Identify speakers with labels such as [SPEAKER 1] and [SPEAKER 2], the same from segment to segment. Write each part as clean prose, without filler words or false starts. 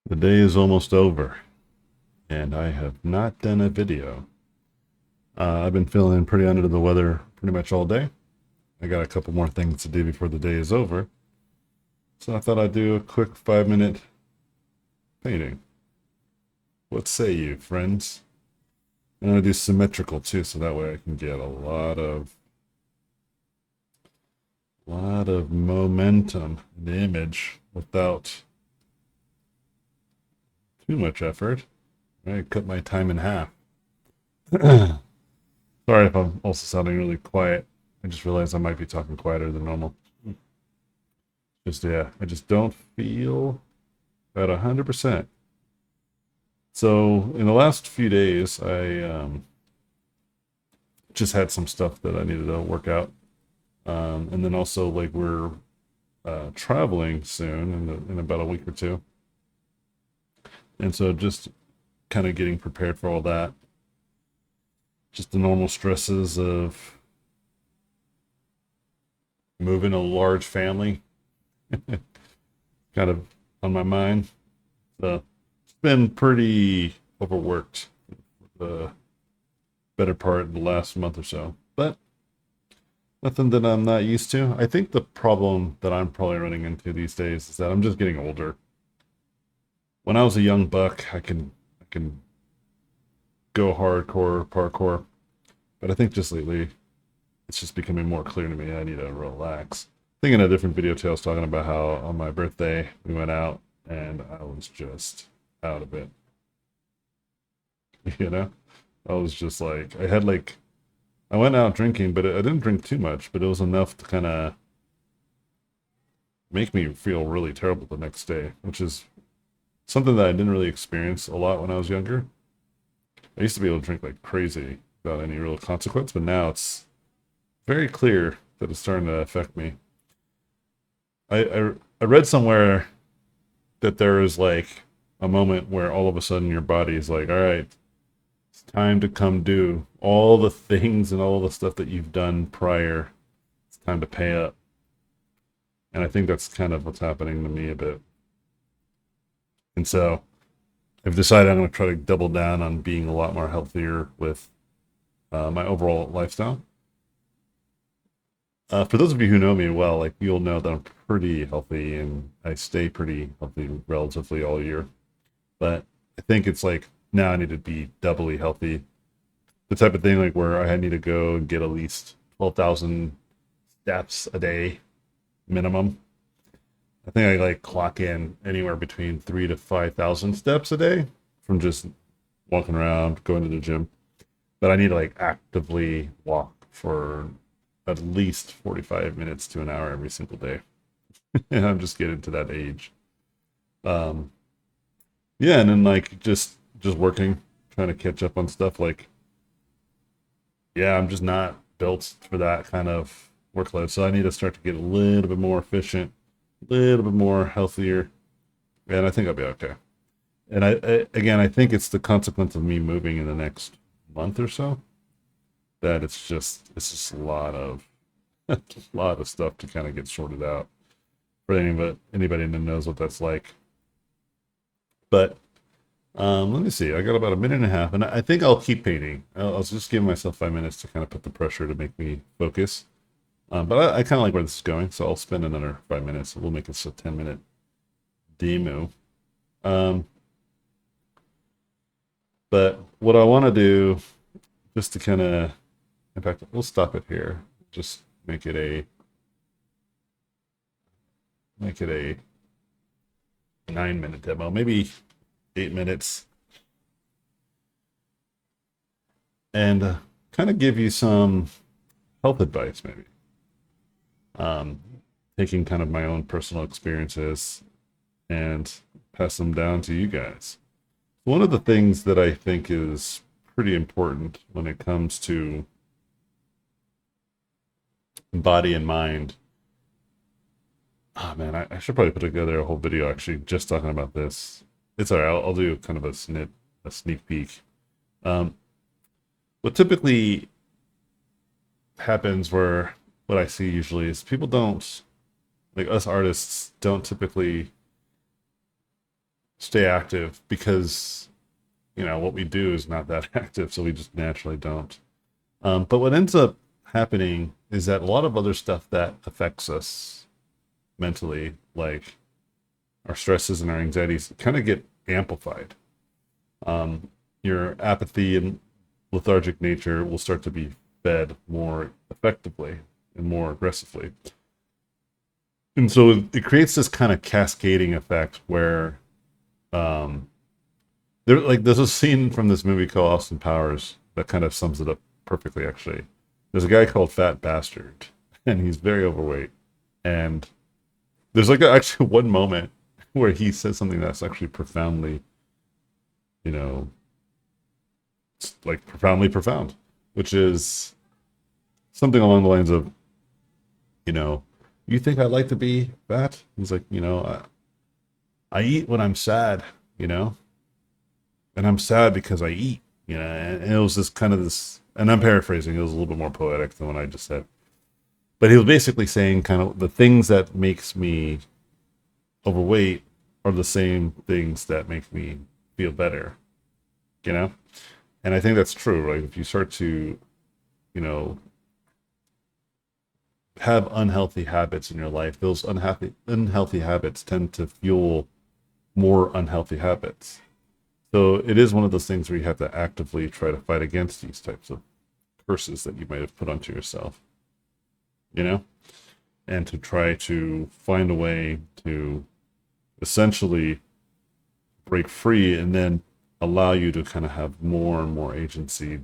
[SPEAKER 1] The day is almost over, and I have not done a video. I've been feeling pretty under the weather pretty much all day. I got a couple more things to do before the day is over, so I thought I'd do a quick 5 minute painting. What say you, friends? I'm gonna do symmetrical too, so that way I can get a lot of momentum in the image without too much effort. I cut my time in half. Sorry if I'm also sounding really quiet. I just realized I might be talking quieter than normal. Yeah, I just don't feel at 100%. So in the last few days, I just had some stuff that I needed to work out, and then also like we're traveling soon in about a week or two, and so just kind of getting prepared for all that. Just the normal stresses of moving a large family, kind of on my mind. So it's been pretty overworked the better part of the last month or so, but nothing that I'm not used to. I think the problem that I'm probably running into these days is that I'm just getting older. When I was a young buck, I can go hardcore parkour, but I think just lately it's just becoming more clear to me I need to relax. I think in a different video too, I was talking about how on my birthday we went out and I was just out of it. You know, I was just like I went out drinking, but I didn't drink too much, but it was enough to kind of make me feel really terrible the next day, which is something that I didn't really experience a lot when I was younger. I used to be able to drink like crazy without any real consequence, but now it's very clear that it's starting to affect me. I read somewhere that there is like a moment where all of a sudden your body is like, all right, it's time to come do all the things and all the stuff that you've done prior. It's time to pay up. And I think that's kind of what's happening to me a bit. And so I've decided I'm going to try to double down on being a lot more healthier with my overall lifestyle. For those of you who know me well, like you'll know that I'm pretty healthy and I stay pretty healthy relatively all year. But I think it's like now I need to be doubly healthy. The type of thing like where I need to go and get at least 12,000 steps a day minimum. I think I like clock in anywhere between 3 to 5,000 steps a day from just walking around, going to the gym. But I need to like actively walk for at least 45 minutes to an hour every single day. And I'm just getting to that age. Um, yeah, and then like just working, trying to catch up on stuff. Like, yeah, I'm just not built for that kind of workload. So I need to start to get a little bit more efficient, a little bit more healthier, and I think I'll be okay. And again, I think it's the consequence of me moving in the next month or so that it's just a lot of a lot of stuff to kind of get sorted out for anybody that knows what that's like. But let me see. I got about a minute and a half, and I think I'll keep painting. I'll just give myself 5 minutes to kind of put the pressure to make me focus. But I kind of like where this is going, so I'll spend another 5 minutes. We'll make this a 10 minute demo. Um, but what I want to do, just to kind of, in fact, we'll stop it here. Just make it a 9 minute demo, maybe 8 minutes, and kind of give you some health advice, maybe. Um, Taking kind of my own personal experiences and pass them down to you guys. One of the things that I think is pretty important when it comes to body and mind. Oh man, I should probably put together a whole video actually just talking about this. It's all right. I'll do kind of a sneak peek. Um, what typically happens where what I see usually is people don't like us artists don't typically stay active because, what we do is not that active, so we just naturally don't. But what ends up happening is that a lot of other stuff that affects us mentally, like our stresses and our anxieties, kind of get amplified. Your apathy and lethargic nature will start to be fed more effectively and more aggressively. And so it creates this kind of cascading effect where um, there's a scene from this movie called Austin Powers that kind of sums it up perfectly, actually. There's a guy called Fat Bastard, and he's very overweight. And there's actually one moment where he says something that's actually profoundly, you know, like profoundly profound, which is something along the lines of, you know, you think I like to be fat? He's like, I eat when I'm sad, you know, and I'm sad because I eat, and it was this kind of this, and I'm paraphrasing, it was a little bit more poetic than what I just said. But he was basically saying kind of the things that makes me overweight are the same things that make me feel better, you know? And I think that's true, right? If you start to, you know, have unhealthy habits in your life, those unhealthy habits tend to fuel more unhealthy habits. So it is one of those things where you have to actively try to fight against these types of curses that you might have put onto yourself, you know, and to try to find a way to essentially break free and then allow you to kind of have more and more agency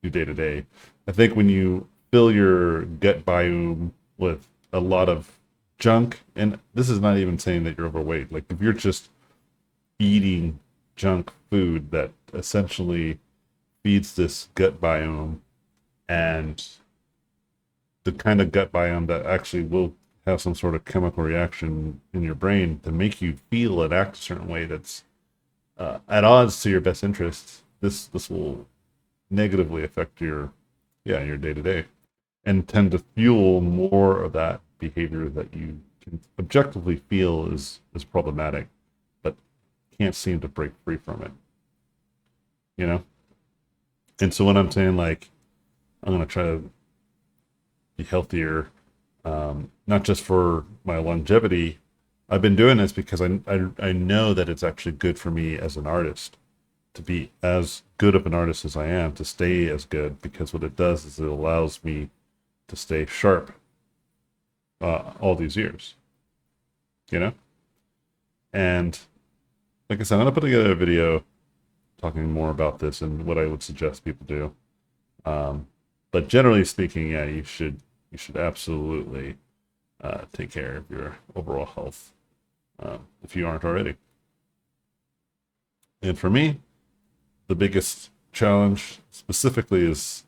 [SPEAKER 1] day to day. I think when you fill your gut biome with a lot of junk, and this is not even saying that you're overweight, like if you're just eating junk food that essentially feeds this gut biome, and the kind of gut biome that actually will have some sort of chemical reaction in your brain to make you feel and act a certain way that's at odds to your best interests, this will negatively affect your day to day, and tend to fuel more of that behavior that you can objectively feel is problematic, but can't seem to break free from it. You know, and so when I'm saying like I'm gonna try to be healthier, not just for my longevity. I've been doing this because I know that it's actually good for me as an artist to be as good of an artist as I am, to stay as good, because what it does is it allows me to stay sharp all these years, you know? And like I said, I'm going to put together a video talking more about this and what I would suggest people do. But generally speaking, yeah, you should absolutely take care of your overall health if you aren't already. And for me, the biggest challenge specifically is,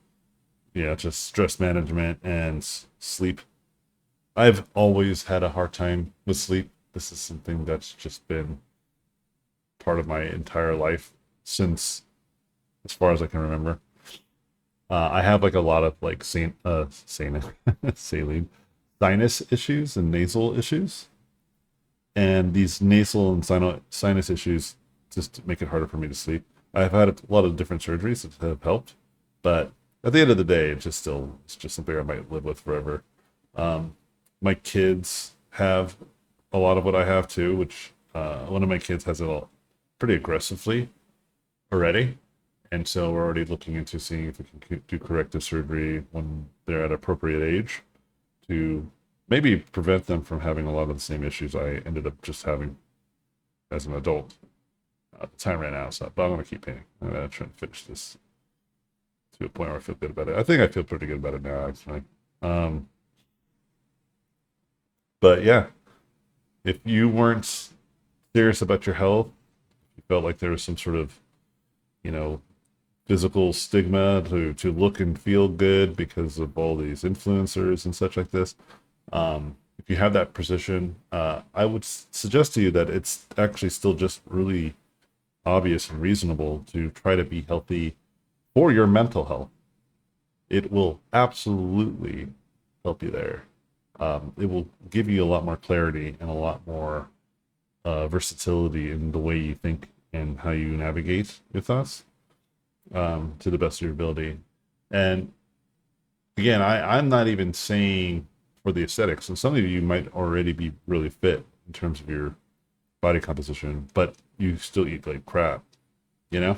[SPEAKER 1] yeah, just stress management and sleep. I've always had a hard time with sleep. This is something that's just been part of my entire life since as far as I can remember. I have like a lot of like saline sinus issues and nasal issues, and these nasal and sinus issues just make it harder for me to sleep. I've had a lot of different surgeries that have helped, but at the end of the day, it's just something I might live with forever. Um, my kids have a lot of what I have too, which one of my kids has it all pretty aggressively already. And so we're already looking into seeing if we can do corrective surgery when they're at appropriate age to maybe prevent them from having a lot of the same issues I ended up just having as an adult. The time ran out, so but I'm gonna keep painting. I'm gonna try and finish this to a point where I feel good about it. I think I feel pretty good about it now, actually. Um, but yeah, if you weren't serious about your health, you felt like there was some sort of, you know, physical stigma to look and feel good because of all these influencers and such like this. If you have that position, I would suggest to you that it's actually still just really obvious and reasonable to try to be healthy for your mental health. It will absolutely help you there. It will give you a lot more clarity and a lot more versatility in the way you think and how you navigate your thoughts, to the best of your ability. And again, I'm not even saying for the aesthetics. And some of you might already be really fit in terms of your body composition, but you still eat like crap, you know?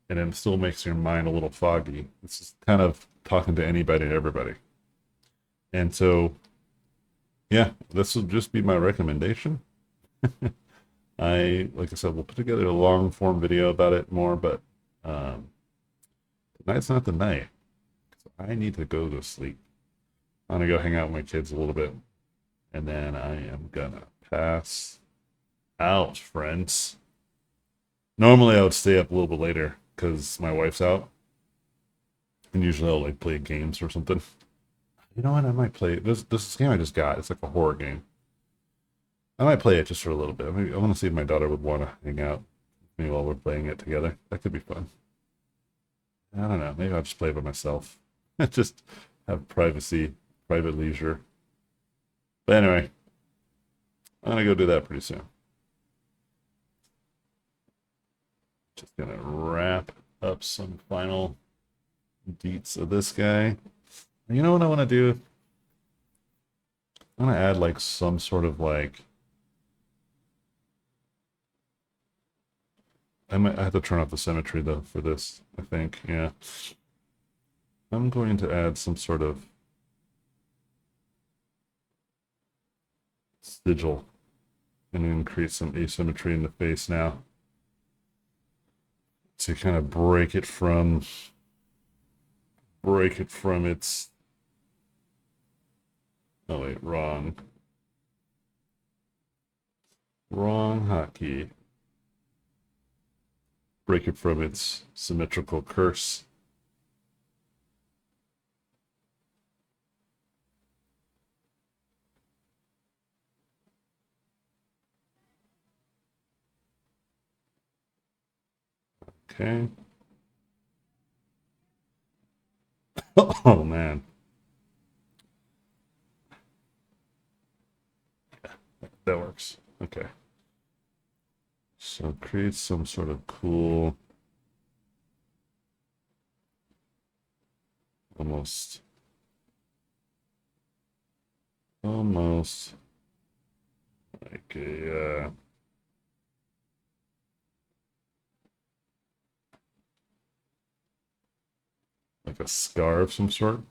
[SPEAKER 1] And it still makes your mind a little foggy. It's just kind of talking to anybody and everybody. And so, yeah, this will just be my recommendation. Like I said, we'll put together a long form video about it more, but um, tonight's not the night. I need to go to sleep. I'm gonna go hang out with my kids a little bit, and then I am gonna pass out, friends. Normally, I would stay up a little bit later because my wife's out, and usually I'll like play games or something. You know what? I might play this game I just got. It's like a horror game. I might play it just for a little bit. Maybe I want to see if my daughter would want to hang out with me while we're playing it together. That could be fun. I don't know. Maybe I'll just play by myself. Just have privacy, private leisure. But anyway, I'm gonna go do that pretty soon. Just gonna wrap up some final deets of this guy. You know what I want to do? I'm gonna add like some sort of like. I might have to turn off the symmetry though for this, I think. Yeah. I'm going to add some sort of sigil and increase some asymmetry in the face now to kind of break it from its, oh wait, wrong hotkey. Break it from its symmetrical curse. Okay. Oh man. Yeah, that works. Okay. So create some sort of cool, almost like a like a scar of some sort.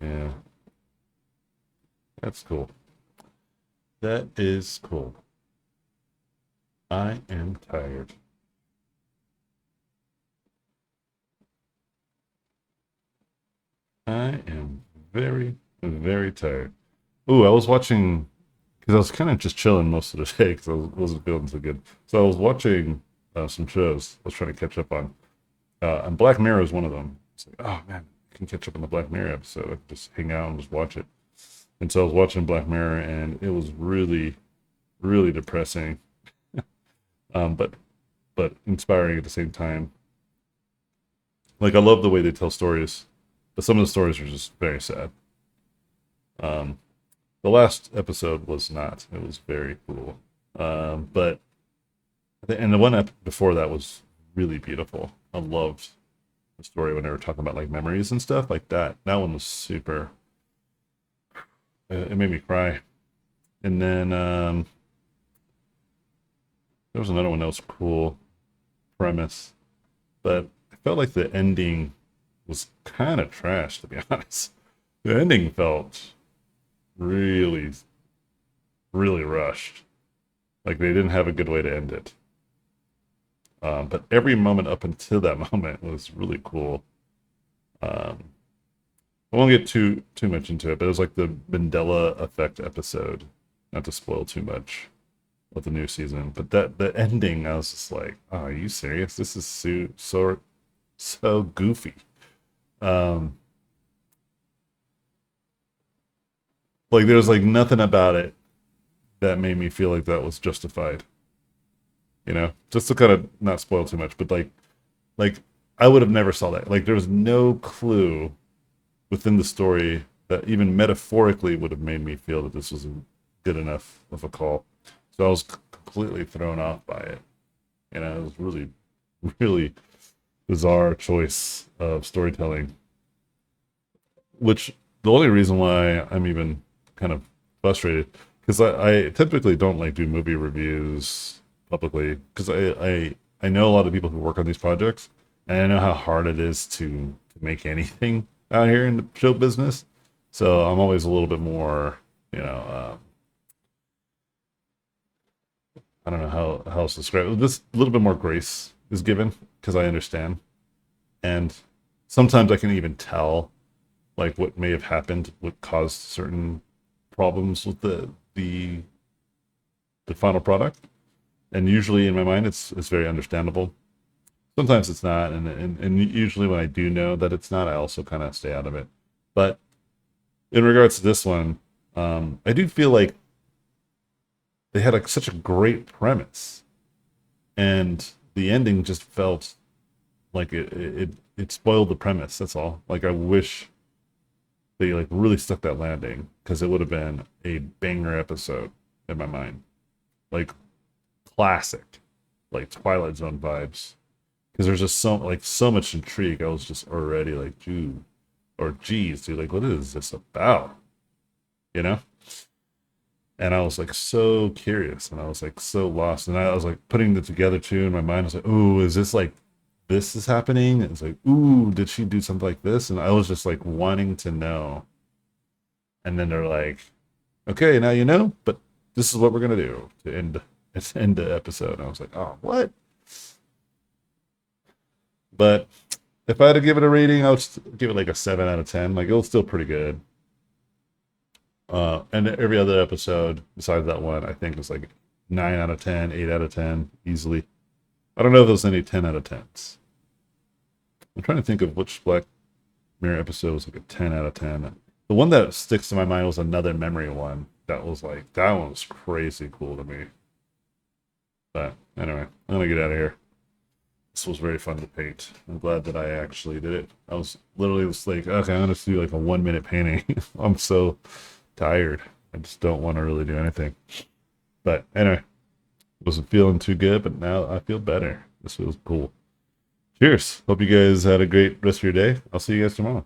[SPEAKER 1] Yeah, that's cool. That is cool. I am tired. I am very, very tired. Ooh, I was watching because I was kind of just chilling most of the day because I wasn't feeling so good. So I was watching some shows I was trying to catch up on. And Black Mirror is one of them. It's like, oh man, I can catch up on the Black Mirror episode. I can just hang out and just watch it. And so I was watching Black Mirror, and it was really, really depressing, but inspiring at the same time. Like I love the way they tell stories, but some of the stories are just very sad. Um, the last episode was not. It was very cool. But and the one before that was really beautiful. I loved the story when they were talking about like memories and stuff like that. That one was super. It made me cry. And then there was another one that was cool premise, but I felt like the ending was kind of trash, to be honest. The ending felt really, really rushed. Like they didn't have a good way to end it. But every moment up until that moment was really cool. Um, I won't get too much into it, but it was like the Mandela effect episode. Not to spoil too much of the new season, but that the ending, I was just like, "Oh, are you serious? This is so goofy." Um, like there was like nothing about it that made me feel like that was justified. You know, just to kind of not spoil too much, but like I would have never saw that. Like there was no clue within the story that even metaphorically would have made me feel that this wasn't good enough of a call. So I was completely thrown off by it. You know, it was really, really bizarre choice of storytelling, which the only reason why I'm even kind of frustrated, because I typically don't like do movie reviews publicly, because I know a lot of people who work on these projects, and I know how hard it is to make anything out here in the show business. So I'm always a little bit more, you know, I don't know how else to describe it. This a little bit more grace is given because I understand, and sometimes I can even tell like what may have happened, what caused certain problems with the final product. And usually in my mind, it's very understandable. Sometimes it's not, and usually when I do know that it's not, I also kind of stay out of it. But in regards to this one, I do feel like they had like such a great premise, and the ending just felt like it spoiled the premise. That's all. Like I wish they like really stuck that landing because it would have been a banger episode in my mind, like classic, like Twilight Zone vibes. Because there's just so much intrigue. I was just already like, dude, or geez, dude, like what is this about? You know? And I was like so curious, and I was like so lost, and I was like putting it together too in my mind. I was like, oh, is this like this is happening? And it's like, ooh, did she do something like this? And I was just like wanting to know. And then they're like, okay, now you know, but this is what we're gonna do to end the episode. And I was like, oh, what? But if I had to give it a rating, I would give it like a 7 out of 10. Like it was still pretty good. And every other episode besides that one, I think was like 9 out of 10, 8 out of 10, easily. I don't know if there's any 10 out of 10s. I'm trying to think of which Black Mirror episode was like a 10 out of 10. The one that sticks to my mind was another memory one. That was like that one was crazy cool to me. But anyway, I'm gonna get out of here. This was very fun to paint. I'm glad that I actually did it. I was literally was like, okay, I'm gonna do like a 1 minute painting. I'm so tired. I just don't want to really do anything. But anyway, wasn't feeling too good, but now I feel better. This feels cool. Cheers. Hope you guys had a great rest of your day. I'll see you guys tomorrow.